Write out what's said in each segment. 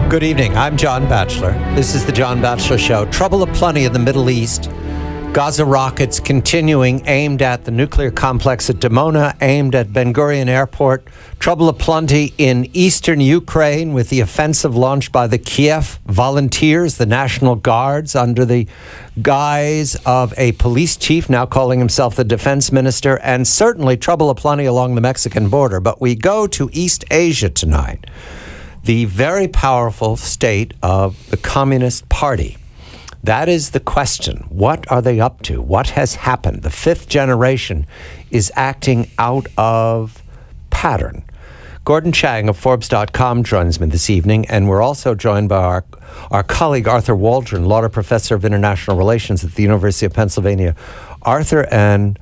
Good evening. I'm John Batchelor. This is the John Batchelor Show. Trouble aplenty in the Middle East. Gaza rockets continuing, aimed at the nuclear complex at Dimona, aimed at Ben Gurion Airport. Trouble aplenty in eastern Ukraine with the offensive launched by the Kiev volunteers, the National Guards, under the guise of a police chief now calling himself the defense minister, and certainly trouble aplenty along the Mexican border. But we go to East Asia tonight. The very powerful state of the Communist Party. That is the question. What are they up to? What has happened? The fifth generation is acting out of pattern. Gordon Chang of Forbes.com joins me this evening, and we're also joined by our colleague Arthur Waldron, Lauder Professor of International Relations at the University of Pennsylvania. Arthur and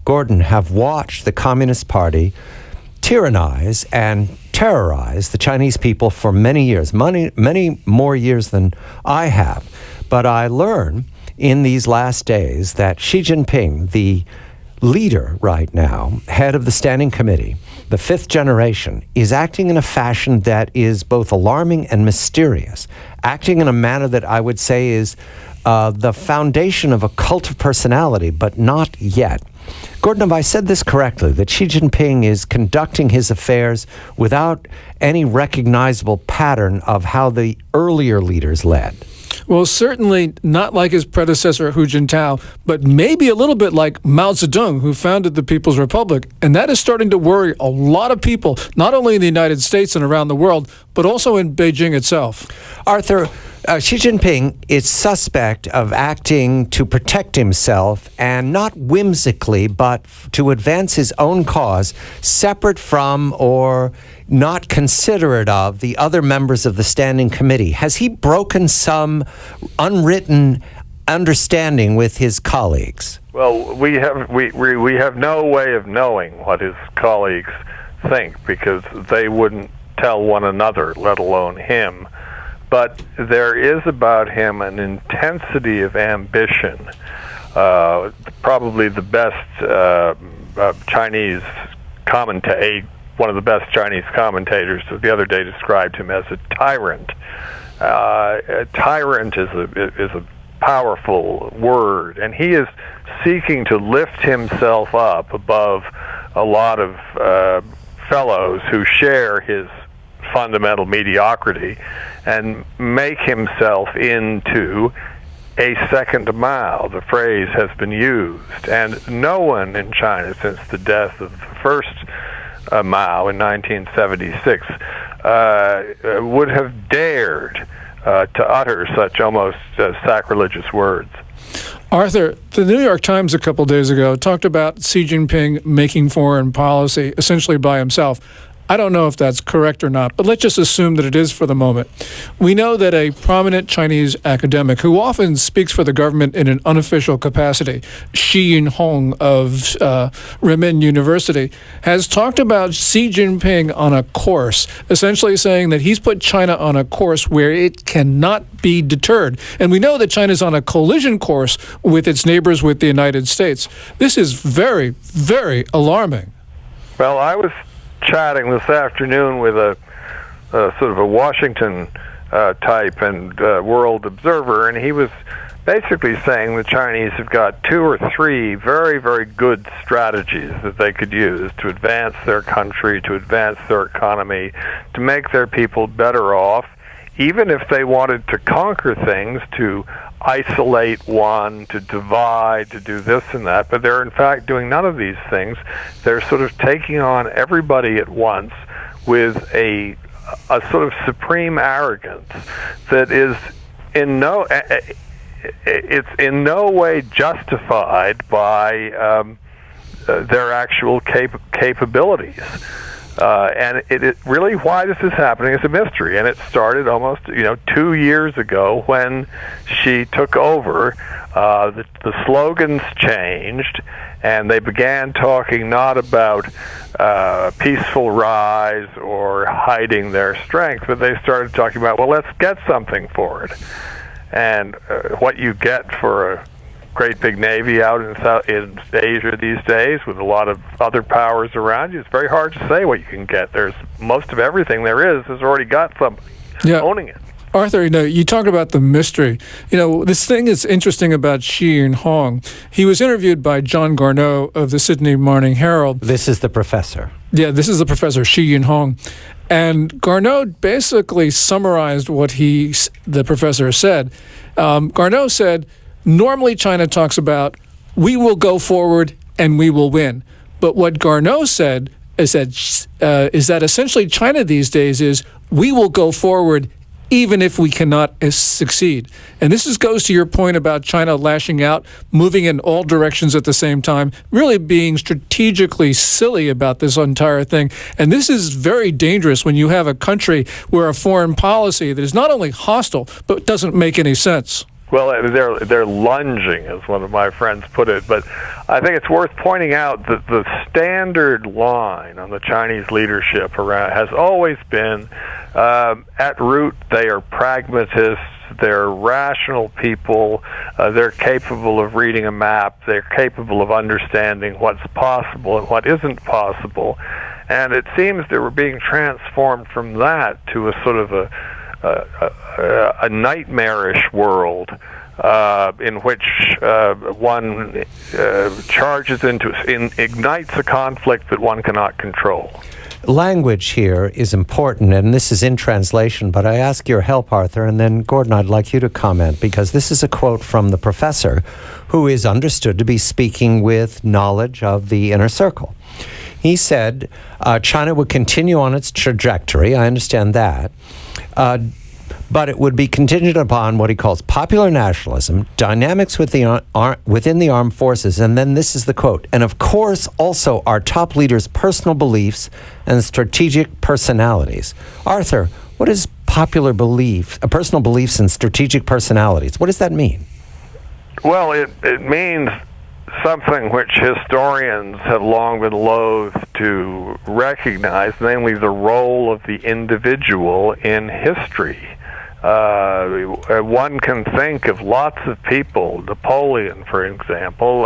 Gordon have watched the Communist Party tyrannize and terrorize the Chinese people for many years, many more years than I have. But I learn in these last days that Xi Jinping, the leader right now, head of the Standing Committee, the fifth generation, is acting in a fashion that is both alarming and mysterious, acting in a manner that I would say is the foundation of a cult of personality, but not yet. Gordon, have I said this correctly, that Xi Jinping is conducting his affairs without any recognizable pattern of how the earlier leaders led? Well, certainly not like his predecessor Hu Jintao, but maybe a little bit like Mao Zedong, who founded the People's Republic. And that is starting to worry a lot of people, not only in the United States and around the world, but also in Beijing itself. Arthur, Xi Jinping is suspect of acting to protect himself, and not whimsically, but to advance his own cause, separate from or not considerate of the other members of the Standing Committee. Has he broken some unwritten understanding with his colleagues? Well, we have no way of knowing what his colleagues think, because they wouldn't tell one another, let alone him. But there is about him an intensity of ambition, probably the best Chinese commentator. One of the best Chinese commentators the other day described him as a tyrant. A tyrant is a powerful word, and he is seeking to lift himself up above a lot of fellows who share his fundamental mediocrity and make himself into a second Mao. The phrase has been used, and no one in China since the death of the first Mao in 1976 would have dared to utter such almost sacrilegious words. Arthur, the New York Times a couple days ago talked about Xi Jinping making foreign policy essentially by himself. I don't know if that's correct or not, but let's just assume that it is for the moment. We know that a prominent Chinese academic who often speaks for the government in an unofficial capacity, Shi Yinhong of Renmin University, has talked about Xi Jinping on a course, essentially saying that he's put China on a course where it cannot be deterred. And we know that China's on a collision course with its neighbors, with the United States. This is very, very alarming. Well, I was chatting this afternoon with a sort of a Washington type and world observer, and he was basically saying the Chinese have got 2 or 3 very, very good strategies that they could use to advance their country, to advance their economy, to make their people better off, even if they wanted to conquer things, to isolate one, to divide, to do this and that. But they're in fact doing none of these things. They're sort of taking on everybody at once with a sort of supreme arrogance that is in no way justified by their actual capabilities. And it really, why this is happening is a mystery, and it started almost 2 years ago when she took over. The slogans changed, and they began talking not about peaceful rise or hiding their strength, but they started talking about, well, let's get something for it. And what you get for a great big navy out in Asia these days with a lot of other powers around you, it's very hard to say what you can get. There's most of everything there is has already got somebody owning it. Arthur, you talk about the mystery. This thing is interesting about Xi Jinping. He was interviewed by John Garneau of the Sydney Morning Herald. This is the professor. Yeah, this is the professor, Xi Jinping. And Garneau basically summarized what the professor said. Garneau said, normally China talks about, we will go forward and we will win. But what Garneau said is that essentially China these days is, we will go forward even if we cannot succeed. And this goes to your point about China lashing out, moving in all directions at the same time, really being strategically silly about this entire thing. And this is very dangerous when you have a country where a foreign policy that is not only hostile, but doesn't make any sense. Well, they're lunging, as one of my friends put it. But I think it's worth pointing out that the standard line on the Chinese leadership around has always been, at root, they are pragmatists. They're rational people. They're capable of reading a map. They're capable of understanding what's possible and what isn't possible. And it seems that we're being transformed from that to a sort of a nightmarish world in which one ignites a conflict that one cannot control. Language here is important, and this is in translation, but I ask your help, Arthur, and then Gordon, I'd like you to comment, because this is a quote from the professor, who is understood to be speaking with knowledge of the inner circle. He said China would continue on its trajectory, I understand that, but it would be contingent upon what he calls popular nationalism, dynamics within the armed forces, and then this is the quote, and of course also our top leaders' personal beliefs and strategic personalities. Arthur, what is personal beliefs and strategic personalities? What does that mean? Well, it means something which historians have long been loath to recognize, namely the role of the individual in history. One can think of lots of people, Napoleon, for example,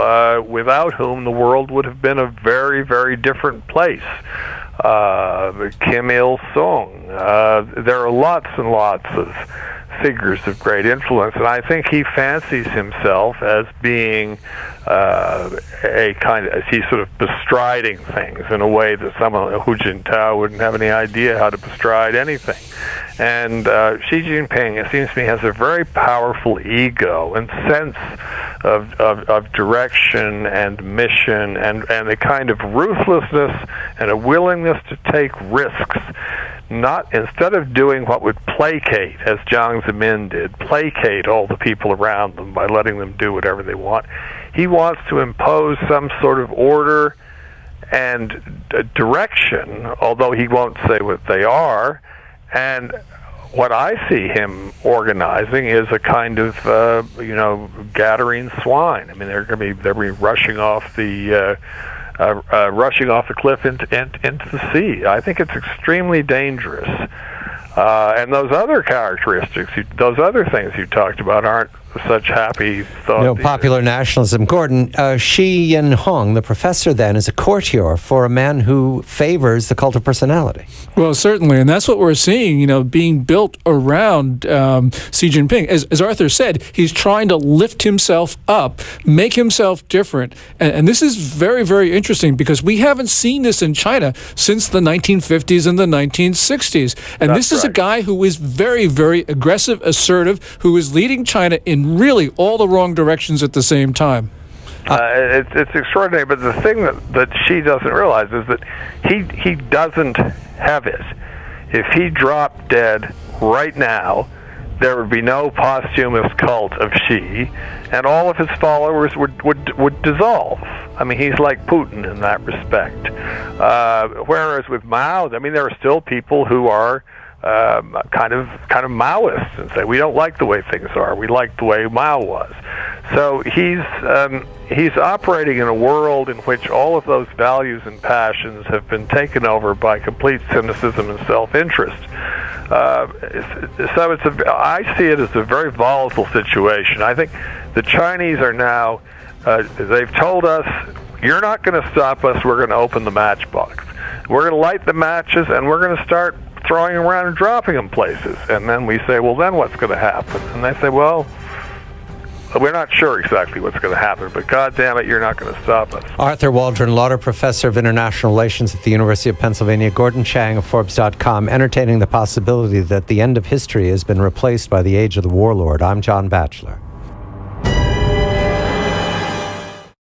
without whom the world would have been a very, very different place. Kim Il-sung. There are lots and lots of figures of great influence, and I think he fancies himself as being he's sort of bestriding things in a way that someone like Hu Jintao wouldn't have any idea how to bestride anything. And Xi Jinping, it seems to me, has a very powerful ego and sense of direction and mission and a kind of ruthlessness and a willingness to take risks. Instead of doing what would placate, as Jiang Zemin did, placate all the people around them by letting them do whatever they want, he wants to impose some sort of order and direction, although he won't say what they are. And what I see him organizing is a kind of, Gadarene swine. I mean, they're going to be rushing off the cliff into the sea. I think it's extremely dangerous. And those other characteristics, those other things you talked about aren't such happy thoughts. Popular nationalism. Gordon, Xi Jinping, the professor then, is a courtier for a man who favors the cult of personality. Well, certainly, and that's what we're seeing, being built around Xi Jinping. As Arthur said, he's trying to lift himself up, make himself different. And this is very, very interesting because we haven't seen this in China since the 1950s and the 1960s. And this is a guy who is very, very aggressive, assertive, who is leading China in really all the wrong directions at the same time. It's extraordinary, but the thing that Xi doesn't realize is that he doesn't have it. If he dropped dead right now, there would be no posthumous cult of Xi, and all of his followers would dissolve. I mean, he's like Putin in that respect. Whereas with Mao, there are still people who are kind of Maoists and say, we don't like the way things are. We like the way Mao was. So he's operating in a world in which all of those values and passions have been taken over by complete cynicism and self-interest. So I see it as a very volatile situation. I think the Chinese are now, they've told us, you're not going to stop us, we're going to open the matchbox. We're going to light the matches, and we're going to start throwing them around and dropping them places. And then we say, well, then what's going to happen? And they say, well, we're not sure exactly what's going to happen, but God damn it, you're not going to stop us. Arthur Waldron, Lauder Professor of International Relations at the University of Pennsylvania. Gordon Chang of Forbes.com, entertaining the possibility that the end of history has been replaced by the age of the warlord. I'm John Batchelor.